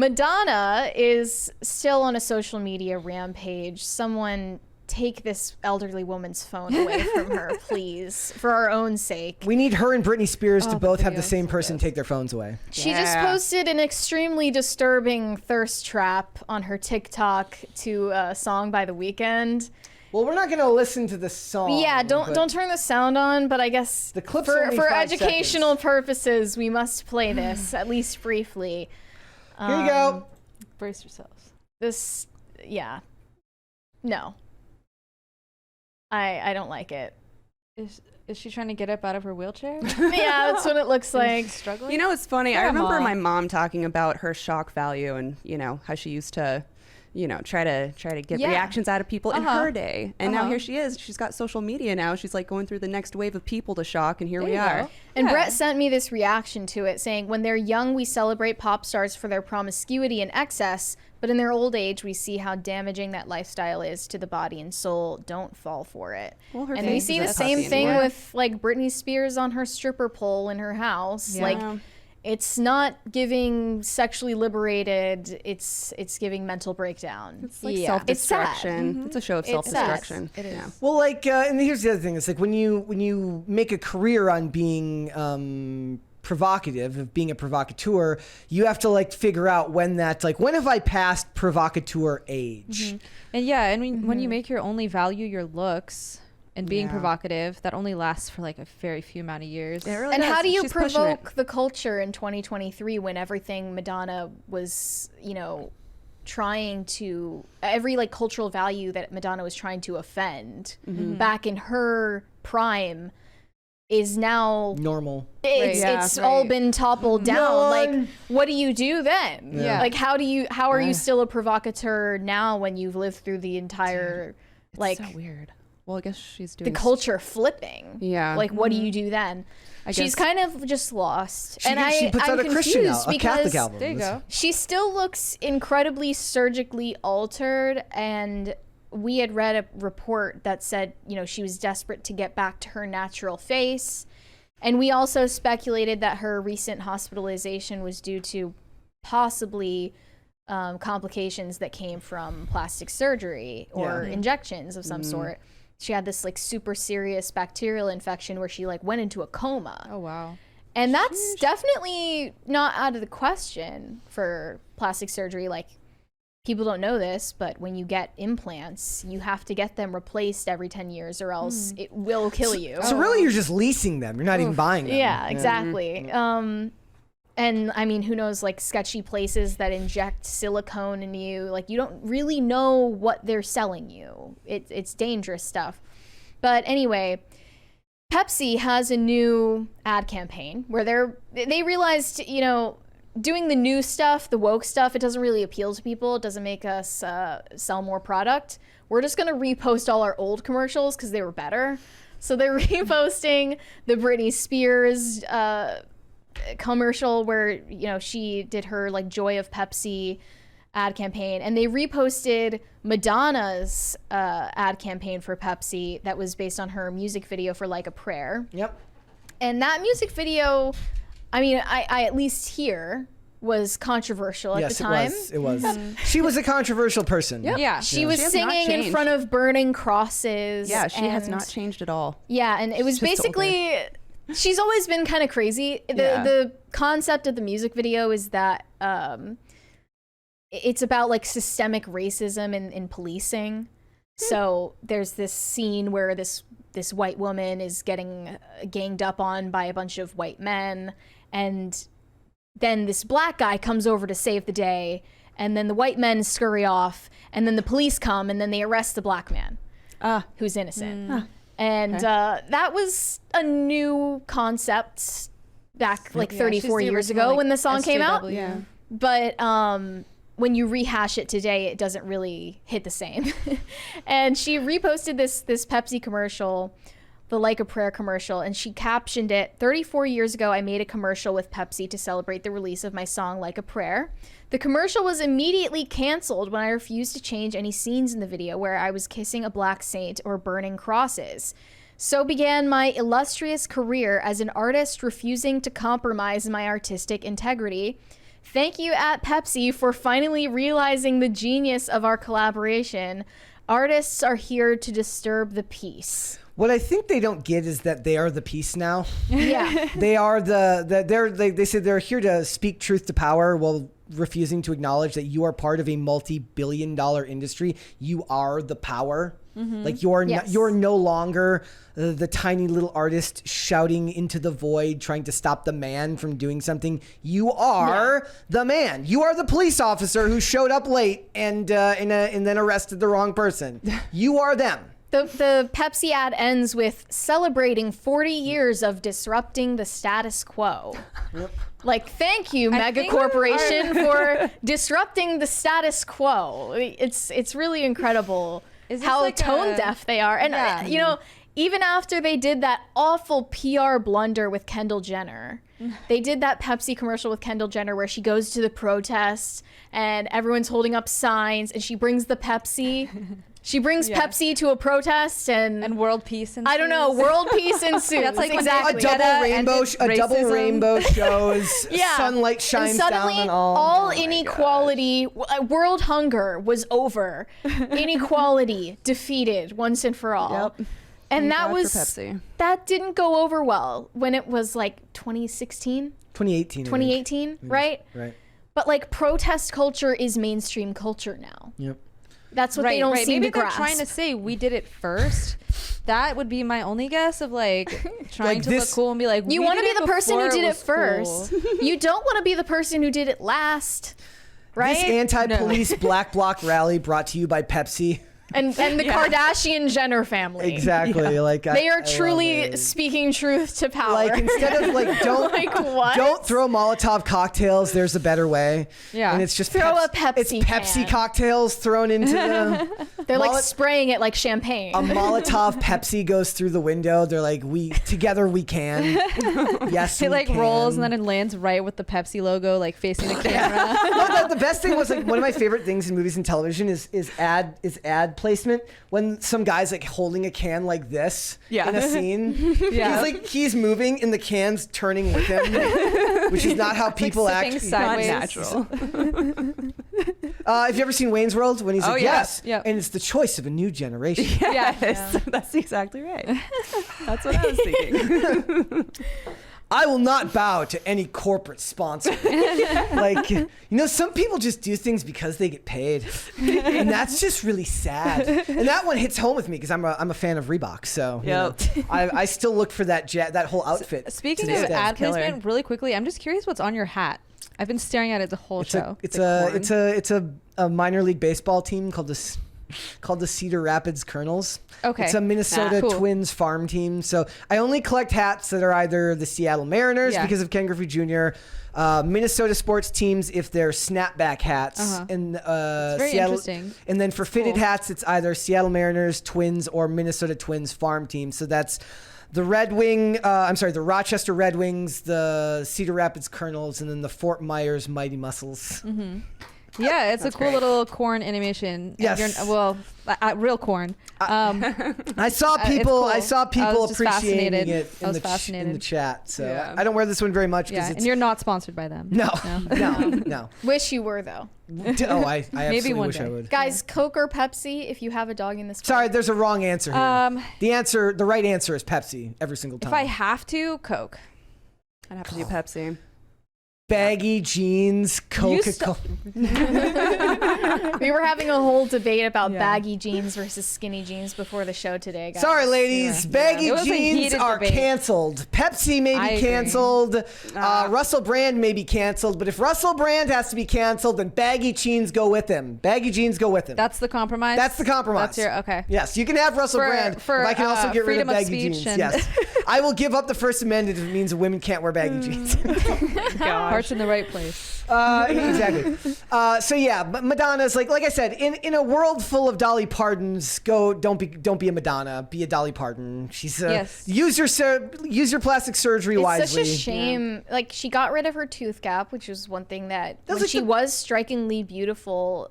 Madonna is still on a social media rampage. Someone take this elderly woman's phone away from her, please, for our own sake. We need her and Britney Spears to both have the same person take their phones away. She just posted an extremely disturbing thirst trap on her TikTok to a song by The Weeknd. Well, we're not going to listen to the song. Yeah, don't turn the sound on, but I guess the clip's for only 5 educational seconds. purposes, we must play this, at least briefly. Here you go. Brace yourselves. This, yeah. No. I don't like it. Is she trying to get up out of her wheelchair? Yeah, that's what it looks like. Struggling? You know, it's funny. I Grandma. remember my mom talking about her shock value and, you know, how she used to, you know, try to get reactions out of people in her day. And now here she is. She's got social media now. She's like going through the next wave of people to shock, and here we are. And Brett sent me this reaction to it saying, when they're young, we celebrate pop stars for their promiscuity and excess, but in their old age, we see how damaging that lifestyle is to the body and soul. Don't fall for it. Well, her and we face see is the a same puppy thing anymore. with like Britney Spears on her stripper pole in her house. Yeah. Like, it's not giving sexually liberated, it's giving mental breakdown. It's like It's self-destruction. sad. It's a show of It's sad. self-destruction. It is. Yeah. Well, like, and here's the other thing. It's like when you make a career on being provocative, of being a provocateur, you have to like figure out when that's like, when have I passed provocateur age? And yeah, and when you make your only value your looks and being Yeah. provocative, that only lasts for like a very few amount of years. It really And does. how do you She's pushing it. provoke the culture in 2023 when everything Madonna was, you know, trying to, every like cultural value that Madonna was trying to offend back in her prime is now Normal. it's all been toppled down. Like, what do you do then? Yeah. Like, how are you still a provocateur now when you've lived through the entire like so weird. Well, I guess she's the doing culture flipping? Yeah. Like, what do you do then? She's guess- kind of just lost. She puts I'm out a Christian confused album, a Catholic because album. There you go. she still looks incredibly surgically altered, and we had read a report that said, you know, she was desperate to get back to her natural face. And we also speculated that her recent hospitalization was due to possibly complications that came from plastic surgery or injections of some sort. She had this like super serious bacterial infection where she like went into a coma. Oh, wow. And that's definitely not out of the question for plastic surgery. Like, people don't know this, but when you get implants, you have to get them replaced every 10 years or else it will kill you. So really, you're just leasing them. You're not even buying them. Yeah, exactly. And I mean, who knows, like sketchy places that inject silicone in you. Like, you don't really know what they're selling you. It's dangerous stuff. But anyway, Pepsi has a new ad campaign where they realized, you know, doing the new stuff, the woke stuff, it doesn't really appeal to people. It doesn't make us sell more product. We're just going to repost all our old commercials because they were better. So they're reposting the Britney Spears commercial where, you know, she did her like Joy of Pepsi ad campaign, and they reposted Madonna's ad campaign for Pepsi that was based on her music video for Like a Prayer. Yep. And that music video, I mean, I at least here was controversial at the time. Yes, it was. She was a controversial person. Yeah. She was She has not singing in changed. front of burning crosses. Yeah, she has and- not changed at all. Yeah, and it was She's just basically, she's always been kind of crazy. The concept of the music video is that it's about like systemic racism in policing. So there's this scene where this white woman is getting ganged up on by a bunch of white men, and then this black guy comes over to save the day, and then the white men scurry off, and then the police come, and then they arrest the black man who's innocent. And that was a new concept back like 34 years ago when the song came out. Yeah. But when you rehash it today, it doesn't really hit the same. And she reposted this Pepsi commercial, the Like a Prayer commercial, and she captioned it, 34 years ago, I made a commercial with Pepsi to celebrate the release of my song Like a Prayer. The commercial was immediately canceled when I refused to change any scenes in the video where I was kissing a black saint or burning crosses. So began my illustrious career as an artist refusing to compromise my artistic integrity. Thank you at Pepsi for finally realizing the genius of our collaboration. Artists are here to disturb the peace. What I think they don't get is that they are the peace now. Yeah. They are they said they're here to speak truth to power while refusing to acknowledge that you are part of a multi-billion-dollar industry. You are the power. Like you're no longer the tiny little artist shouting into the void, trying to stop the man from doing something. You are the man. You are the police officer who showed up late and then arrested the wrong person. You are them. The Pepsi ad ends with celebrating 40 years of disrupting the status quo. Like, thank you, mega corporation, for disrupting the status quo. It's really incredible how like tone deaf they are. And, you know, even after they did that awful PR blunder with Kendall Jenner, they did that Pepsi commercial with Kendall Jenner where she goes to the protest and everyone's holding up signs and she brings the Pepsi. She brings Pepsi to a protest and world peace ensues. I don't know, world peace ensues. That's like exactly. A double rainbow shows. Sunlight shines and suddenly, down on all. Inequality, world hunger was over. Inequality defeated once and for all. Yep. And Pepsi. That didn't go over well when it was like 2016, 2018, right? Right. But like protest culture is mainstream culture now. Yep. That's what they don't seem Maybe to grasp. they're trying to say we did it first. That would be my only guess of like trying Like to look cool and be like, you want to be the person who did it cool. first. You don't want to be the person who did it last, right? This anti-police Black Bloc rally brought to you by Pepsi. And the Kardashian Jenner family. Exactly. Like they are truly speaking truth to power. Like instead of like don't like what? Don't throw Molotov cocktails. There's a better way. Yeah. And it's just throw a Pepsi. It's Pepsi can. cocktails thrown into the. They're like spraying it like champagne. A Molotov Pepsi goes through the window. They're like, together we can. Yes, It we like can. rolls and then it lands right with the Pepsi logo like facing the camera. No, the best thing was like one of my favorite things in movies and television is ad placement when some guy's like holding a can like this in a scene. He's moving and the can's turning with him, which is not how people like act. sideways. Natural. Have you ever seen Wayne's World when he's like, yes, Yep. and it's the choice of a new generation. Yes, that's exactly right. That's what I was thinking. I will not bow to any corporate sponsor. Like, you know, some people just do things because they get paid, and that's just really sad. And that one hits home with me because I'm a fan of Reebok. So you know, I still look for that whole outfit. Speaking of ad placement, really quickly, I'm just curious what's on your hat. I've been staring at it the whole show. It's a minor league baseball team called the Cedar Rapids Colonels. Okay. It's a Minnesota Cool. Twins farm team. So I only collect hats that are either the Seattle Mariners because of Ken Griffey Jr., Minnesota sports teams if they're snapback hats, and very Seattle. interesting. And then for fitted hats, it's either Seattle Mariners, Twins, or Minnesota Twins farm team. So that's the the Rochester Red Wings, the Cedar Rapids Colonels, and then the Fort Myers Mighty Muscles. Mm-hmm. Yeah, it's a cool little corn animation. Yes. Real corn. I saw people. cool. I saw people just appreciating it I was in fascinated. the chat. So I don't wear this one very much because and you're not sponsored by them. No. Wish you were though. I absolutely one wish day. I would. Guys, Coke or Pepsi if you have a dog in this. Sorry, there's a wrong answer here. The right answer is Pepsi every single time. If I have to, Coke. I'd have to do Pepsi. Baggy jeans, Coca-Cola. We were having a whole debate about baggy jeans versus skinny jeans before the show today, guys. Sorry, ladies. Baggy It was a jeans heated are debate. canceled. Pepsi may I be agree. canceled. Russell Brand may be canceled. But if Russell Brand has to be canceled, then baggy jeans go with him. Baggy jeans go with him. That's the compromise. That's the compromise. Okay. Yes, you can have Russell Brand, but I can also get rid of freedom of baggy speech jeans. and- Yes, I will give up the First Amendment if it means women can't wear baggy jeans. Heart's in the right place. Exactly. So yeah, but Madonna's like I said, in a world full of Dolly Partons, don't be a Madonna, be a Dolly Parton. She's use your plastic surgery wisely. It's such a shame. Like she got rid of her tooth gap, which was one thing that when like she was strikingly beautiful,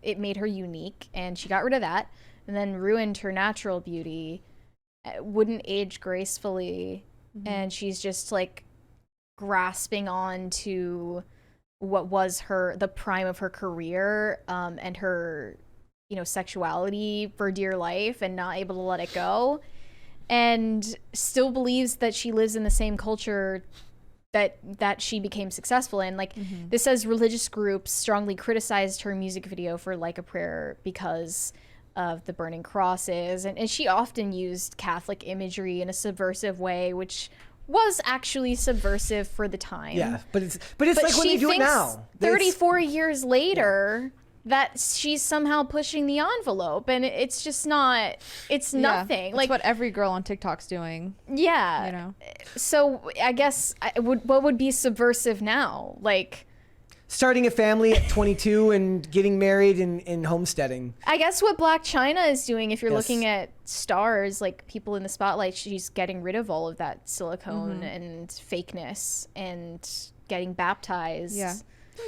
it made her unique, and she got rid of that, and then ruined her natural beauty. Wouldn't age gracefully, and she's just like grasping on to what was the prime of her career, and her, sexuality for dear life, and not able to let it go, and still believes that she lives in the same culture that she became successful in. Like, this says religious groups strongly criticized her music video for Like a Prayer because of the burning crosses, and she often used Catholic imagery in a subversive way, which was actually subversive for the time. Yeah, but it's like when you do it now. 34 years later, that she's somehow pushing the envelope, and it's just not. It's nothing. It's like what every girl on TikTok's doing. Yeah. So I guess what would be subversive now? Like starting a family at 22 and getting married and homesteading. I guess what Black China is doing, if you're looking at stars, like people in the spotlight, she's getting rid of all of that silicone and fakeness and getting baptized. Yeah.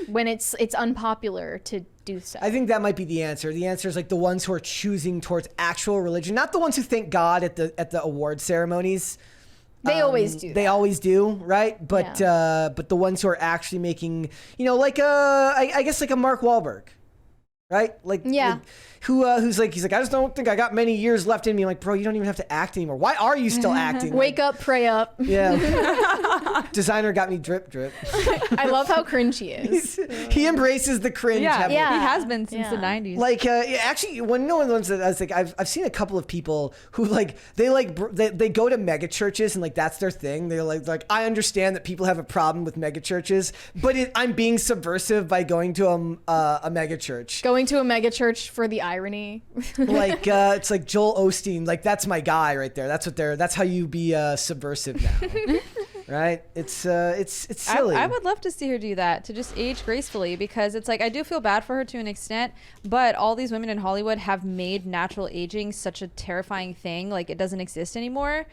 When it's unpopular to do so. I think that might be the answer. The answer is like the ones who are choosing towards actual religion, not the ones who thank God at the award ceremonies. They always do. They always do, right? But the ones who are actually making, like I guess like a Mark Wahlberg, right? Like who's like, he's like, I just don't think I got many years left in me. I'm like, bro, you don't even have to act anymore. Why are you still acting? Wake up, pray up. Yeah. Designer got me drip. I love how cringe he is. He embraces the cringe. Yeah, he has been since the 90s. Like, actually, one of the ones that I was like, I've seen a couple of people who they go to mega churches and like that's their thing. They're like I understand that people have a problem with mega churches, but I'm being subversive by going to a mega church. Going to a mega church for the irony. Like it's like Joel Osteen, like that's my guy right there. That's how you be subversive now. Right? It's silly. I would love to see her do that, to just age gracefully, because it's like, I do feel bad for her to an extent, but all these women in Hollywood have made natural aging such a terrifying thing. Like, it doesn't exist anymore.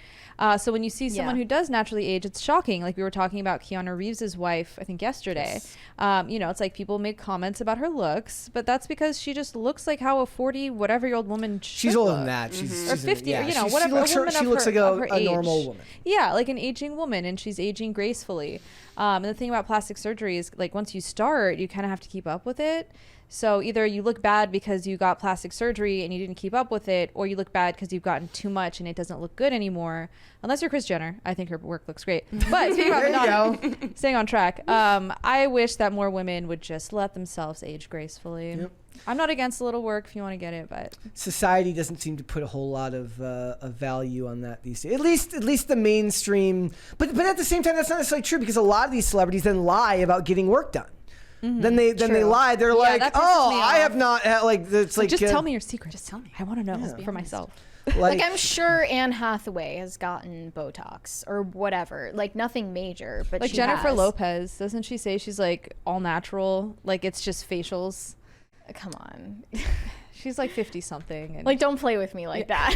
So when you see someone who does naturally age, it's shocking. Like we were talking about Keanu Reeves' wife, I think yesterday. Yes. It's like people make comments about her looks, but that's because she just looks like how a 40-whatever-year-old woman should She's older look. than that. She's or 50, whatever. She looks like a normal woman. Yeah, like an aging woman, and she's aging gracefully. And the thing about plastic surgery is, like, once you start, you kind of have to keep up with it. So either you look bad because you got plastic surgery and you didn't keep up with it, or you look bad because you've gotten too much and it doesn't look good anymore. Unless you're Kris Jenner. I think her work looks great. But speaking about Madonna, staying on track, I wish that more women would just let themselves age gracefully. Yep. I'm not against a little work if you want to get it, but society doesn't seem to put a whole lot of value on that these days. At least the mainstream. But at the same time, that's not necessarily true, because a lot of these celebrities then lie about getting work done. Mm-hmm. Then they lie. They're like, I have not had, like, it's like, just tell me your secret. Just tell me. I want to know for myself. Like I'm sure Anne Hathaway has gotten Botox or whatever. Like nothing major, but like Jennifer Lopez, doesn't she say she's like all natural? Like it's just facials. Come on. She's like 50 something. And like, don't play with me like that.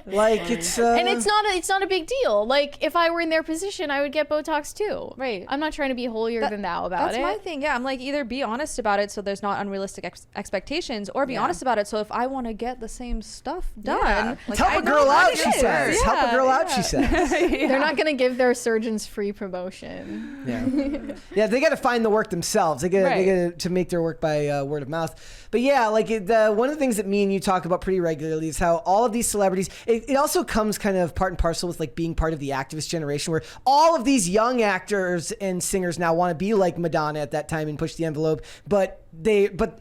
Like it's and it's not a big deal. Like if I were in their position, I would get Botox too. Right. I'm not trying to be holier than thou about it. That's my thing. Yeah. I'm like, either be honest about it so there's not unrealistic expectations, or be honest about it so if I want to get the same stuff done, like, help a girl out, she says. Yeah, help a girl out, she says. They're not going to give their surgeons free promotion. Yeah. Yeah, they got to find the work themselves. They got to make their work by word of mouth. But yeah, like one of the things that me and you talk about pretty regularly is how all of these celebrities, it also comes kind of part and parcel with like being part of the activist generation, where all of these young actors and singers now want to be like Madonna at that time and push the envelope, but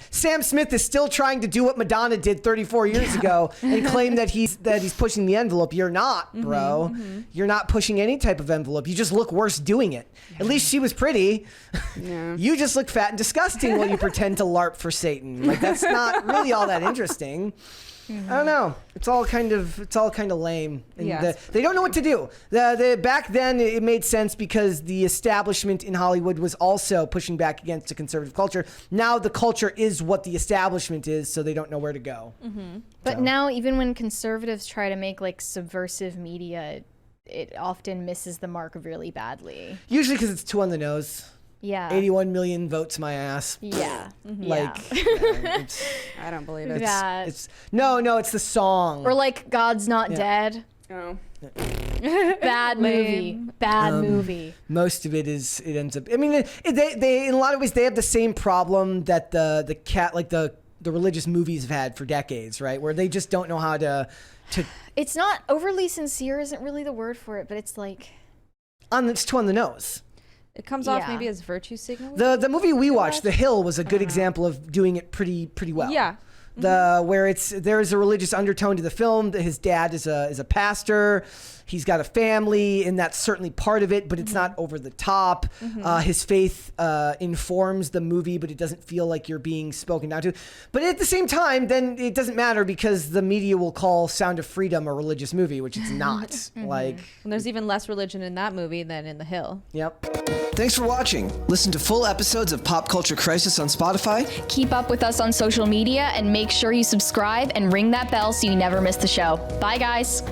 Sam Smith is still trying to do what Madonna did 34 years ago and claim that he's pushing the envelope. You're not, bro. Mm-hmm. You're not pushing any type of envelope. You just look worse doing it. Yeah. At least she was pretty. Yeah. You just look fat and disgusting while you pretend to LARP for Satan. Like that's not really all that interesting. Mm-hmm. I don't know. It's all kind of lame. And they don't know what to do. Back then it made sense because the establishment in Hollywood was also pushing back against the conservative culture. Now the culture is what the establishment is, so they don't know where to go. Mm-hmm. But now even when conservatives try to make like subversive media, it often misses the mark really badly. Usually because it's too on the nose. Yeah. 81 million votes my ass. Yeah. Mm-hmm. Like, I don't believe it. No, it's the song. Or like God's Not Dead. Oh. Bad movie. Bad movie. Most of it ends up. I mean, they in a lot of ways they have the same problem that the religious movies have had for decades, right? Where they just don't know how to. It's not overly sincere. Isn't really the word for it, but it's like. It's too on the nose. It comes off maybe as virtue signaling. The movie we watched, The Hill, was a good example of doing it pretty well. Yeah. Where there is a religious undertone to the film. His dad is a pastor. He's got a family, and that's certainly part of it, but it's not over the top. His faith informs the movie, but it doesn't feel like you're being spoken down to. But at the same time, then it doesn't matter because the media will call Sound of Freedom a religious movie, which it's not. And there's even less religion in that movie than in The Hill. Yep. Thanks for watching. Listen to full episodes of Pop Culture Crisis on Spotify. Keep up with us on social media and make sure you subscribe and ring that bell so you never miss the show. Bye, guys.